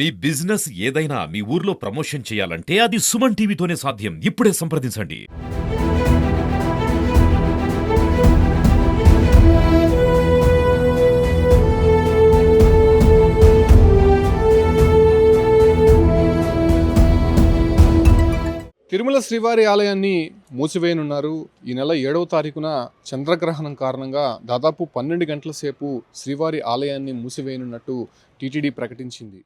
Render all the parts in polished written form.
మీ business ఏదైనా మీ ఊర్లో promotion చేయాలంటే అది సుమన్ టీవీతోనే సాధ్యం. ఇప్పుడే సంప్రదించండి. తిరుమల శ్రీవారి ఆలయాన్ని మూసివేయనున్నారు. ఈ నెల 7వ తారీఖున చంద్రగ్రహణం కారణంగా దాదాపు 12 గంటల సేపు శ్రీవారి ఆలయాన్ని మూసివేయనున్నట్టు టీటీడీ ప్రకటించింది.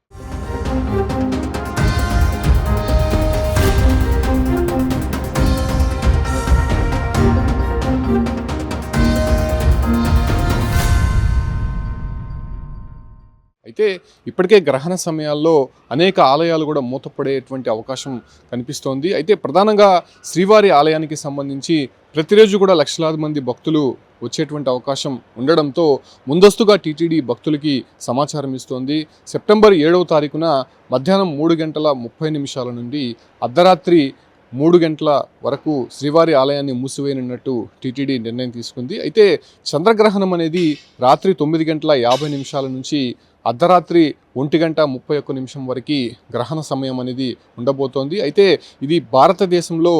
అయితే ఇప్పటికే గ్రహణ సమయాల్లో అనేక ఆలయాలు కూడా మూతపడేటువంటి అవకాశం కనిపిస్తోంది. అయితే ప్రధానంగా శ్రీవారి ఆలయానికి సంబంధించి ప్రతిరోజు కూడా లక్షలాది మంది భక్తులు వచ్చేటువంటి అవకాశం ఉండడంతో ముందస్తుగా టీటీడీ భక్తులకి సమాచారం ఇస్తోంది. సెప్టెంబర్ 7వ తారీఖున మధ్యాహ్నం 3:30 నుండి అర్ధరాత్రి 3 గంటల వరకు శ్రీవారి ఆలయాన్ని మూసివేయనున్నట్టు టీటీడీ నిర్ణయం తీసుకుంది. అయితే చంద్రగ్రహణం అనేది రాత్రి 9:50 నుంచి అర్ధరాత్రి 1:31 వరకు గ్రహణ సమయం అనేది ఉండబోతోంది. అయితే ఇది భారతదేశంలో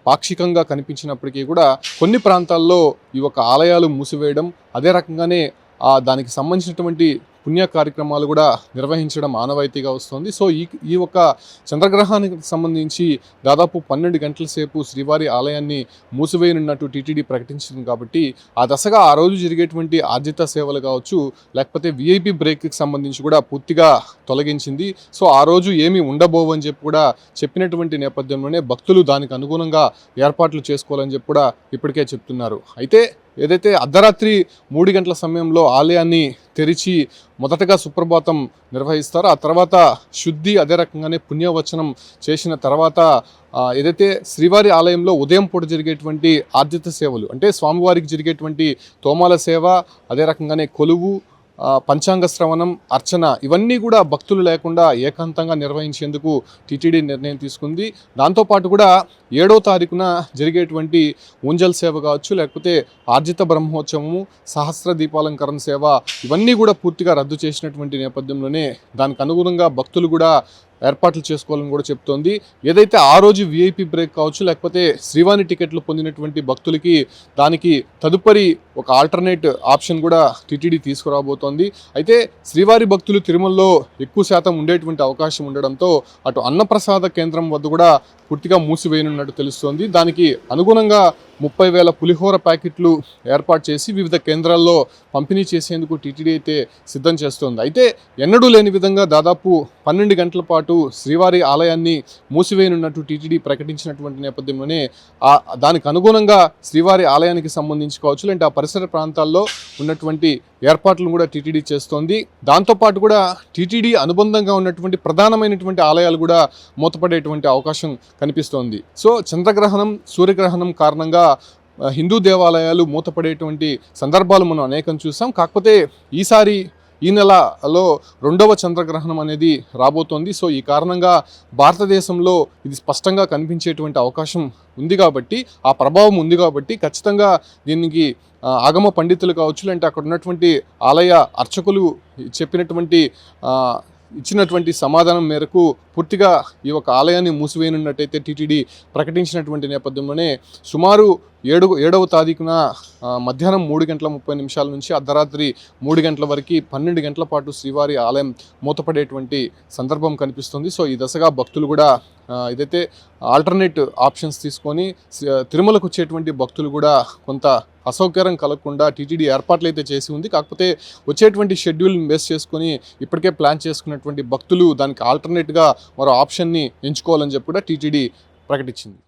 పాక్షికంగా కనిపించినప్పటికీ కూడా కొన్ని ప్రాంతాల్లో ఈ యొక్క ఆలయాలు మూసివేయడం, అదే రకంగానే దానికి సంబంధించినటువంటి పుణ్య కార్యక్రమాలు కూడా నిర్వహించడం ఆనవాయితీగా వస్తుంది. సో ఈ ఒక్క చంద్రగ్రహానికి సంబంధించి దాదాపు 12 గంటల సేపు శ్రీవారి ఆలయాన్ని మూసివేయనున్నట్టు టీటీడీ ప్రకటించింది. కాబట్టి ఆ దశగా ఆ రోజు జరిగేటువంటి ఆర్జిత సేవలు కావచ్చు, లేకపోతే విఐపి బ్రేక్కి సంబంధించి కూడా పూర్తిగా తొలగించింది. సో ఆ రోజు ఏమీ ఉండబోవని చెప్పి కూడా చెప్పినటువంటి నేపథ్యంలోనే భక్తులు దానికి అనుగుణంగా ఏర్పాట్లు చేసుకోవాలని చెప్పి కూడా ఇప్పటికే చెప్తున్నారు. అయితే ఏదైతే అర్ధరాత్రి 3 గంటల సమయంలో ఆలయాన్ని తెరిచి మొదటగా సుప్రభాతం నిర్వహిస్తారో, ఆ తర్వాత శుద్ధి, అదే రకంగానే పుణ్యవచనం చేసిన తర్వాత ఏదైతే శ్రీవారి ఆలయంలో ఉదయం పూట జరిగేటువంటి ఆర్జిత సేవలు అంటే స్వామివారికి జరిగేటువంటి తోమాల సేవ, అదే రకంగానే కొలువు, పంచాంగ శ్రవణం, అర్చన ఇవన్నీ కూడా భక్తులు లేకుండా ఏకాంతంగా నిర్వహించేందుకు టీటీడీ నిర్ణయం తీసుకుంది. దాంతోపాటు కూడా 7వ తారీఖున జరిగేటువంటి ఊంజల్ సేవ కావచ్చు, లేకపోతే ఆర్జిత బ్రహ్మోత్సవము, సహస్ర దీపాలంకరణ సేవ ఇవన్నీ కూడా పూర్తిగా రద్దు చేసినటువంటి నేపథ్యంలోనే దానికి అనుగుణంగా భక్తులు కూడా ఏర్పాట్లు చేసుకోవాలని కూడా చెప్తోంది. ఏదైతే ఆ రోజు విఐపి బ్రేక్ కావచ్చు, లేకపోతే శ్రీవాణి టికెట్లు పొందినటువంటి భక్తులకి దానికి తదుపరి ఒక ఆల్టర్నేట్ ఆప్షన్ కూడా టీటీడీ తీసుకురాబోతోంది. అయితే శ్రీవారి భక్తులు తిరుమలలో ఎక్కువ శాతం ఉండేటువంటి అవకాశం ఉండడంతో అటు అన్నప్రసాద కేంద్రం వద్ద కూడా పూర్తిగా మూసివేయనున్నట్టు తెలుస్తోంది. దానికి అనుగుణంగా 30,000 పులిహోర ప్యాకెట్లు ఏర్పాటు చేసి వివిధ కేంద్రాల్లో పంపిణీ చేసేందుకు టీటీడీ అయితే సిద్ధం చేస్తోంది. అయితే ఎన్నడూ లేని విధంగా దాదాపు 12 గంటల పాటు శ్రీవారి ఆలయాన్ని మూసివేయనున్నట్టు టీటీడీ ప్రకటించినటువంటి నేపథ్యంలోనే దానికి అనుగుణంగా శ్రీవారి ఆలయానికి సంబంధించి కావచ్చు, లేదంటే ఆ పరిసర ప్రాంతాల్లో ఉన్నటువంటి ఏర్పాట్లను కూడా టీటీడీ చేస్తోంది. దాంతోపాటు కూడా టీటీడీ అనుబంధంగా ఉన్నటువంటి ప్రధానమైనటువంటి ఆలయాలు కూడా మూతపడేటువంటి అవకాశం కనిపిస్తోంది. సో చంద్రగ్రహణం, సూర్యగ్రహణం కారణంగా హిందూ దేవాలయాలు మూతపడేటువంటి సందర్భాలు మనం అనేకం చూసాం. కాకపోతే ఈసారి ఈ నెలలో 2వ చంద్రగ్రహణం అనేది రాబోతోంది. సో ఈ కారణంగా భారతదేశంలో ఇది స్పష్టంగా కనిపించేటువంటి అవకాశం ఉంది కాబట్టి, ఆ ప్రభావం ఉంది కాబట్టి ఖచ్చితంగా దీనికి ఆగమ పండితులు కావచ్చు, అంటే అక్కడ ఉన్నటువంటి ఆలయ అర్చకులు ఇచ్చినటువంటి సమాధానం మేరకు పూర్తిగా ఈ యొక్క ఆలయాన్ని మూసివేయనున్నట్టయితే టీటీడీ ప్రకటించినటువంటి నేపథ్యంలోనే సుమారు 7వ తారీఖున మధ్యాహ్నం 3:30 నుంచి అర్ధరాత్రి 3 గంటల వరకు 12 గంటల పాటు శ్రీవారి ఆలయం మూతపడేటువంటి సందర్భం కనిపిస్తుంది. సో ఈ దశగా భక్తులు కూడా ఏదైతే ఆల్టర్నేట్ ఆప్షన్స్ తీసుకొని తిరుమలకు వచ్చేటువంటి భక్తులు కూడా కొంత అసౌకర్యం కలగకుండా టీటీడీ ఏర్పాట్లు అయితే చేసి ఉంది. కాకపోతే వచ్చేటువంటి షెడ్యూల్ని బేస్ చేసుకొని ఇప్పటికే ప్లాన్ చేసుకున్నటువంటి భక్తులు దానికి ఆల్టర్నేట్గా మరో ఆప్షన్ని ఎంచుకోవాలని చెప్పి కూడా టీటీడీ ప్రకటించింది.